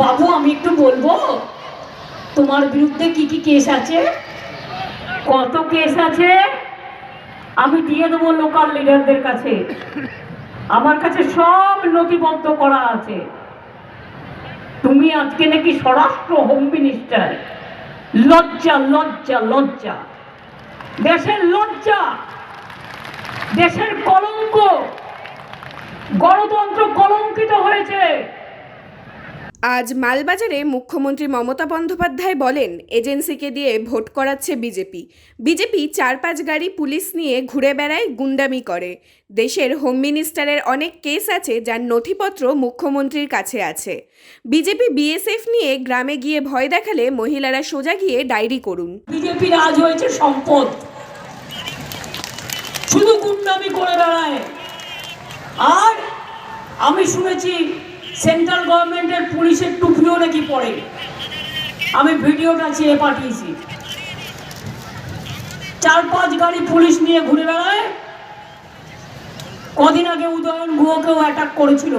বাবু আমি একটু বলবো তোমার বিরুদ্ধে কি কি কেস আছে, কত কেস আছে আমি দিয়ে দেবো লোকাল লিডারদের কাছে। আমার কাছে সব নথিবদ্ধ করা আছে। তুমি আজকে নাকি স্বরাষ্ট্র হোম মিনিস্টার, লজ্জা লজ্জা লজ্জা, দেশের লজ্জা, দেশের কলঙ্ক, গণতন্ত্র কলঙ্কিত হয়েছে। আজ মালবাজারে মুখ্যমন্ত্রী মমতা বন্দ্যোপাধ্যায় বলেন, এজেন্সিকে দিয়ে ভোট করাচ্ছে বিজেপি। বিজেপি 4-5 গাড়ি পুলিশ নিয়ে ঘুরে বেড়ায়, গুন্ডামি করে। দেশের হোম মিনিস্টারের অনেক কেস আছে যার নথিপত্র মুখ্যমন্ত্রীর কাছে আছে। বিজেপি বিএসএফ নিয়ে গ্রামে গিয়ে ভয় দেখালে মহিলারা সোজা গিয়ে ডায়েরি করুন। বিজেপির আজ হয়েছে সম্পদ, শুধু গুন্ডামি করে বেড়ায়। আর আমি শুনেছি সেন্ট্রাল গভর্নমেন্টের পুলিশের টুপিও নাকি পড়ে। আমি ভিডিওটা চেয়ে পাঠিয়েছি। 4-5 গাড়ি পুলিশ নিয়ে ঘুরে বেড়ায়। কদিন আগে উদয়ন গুহকেও অ্যাটাক করেছিল।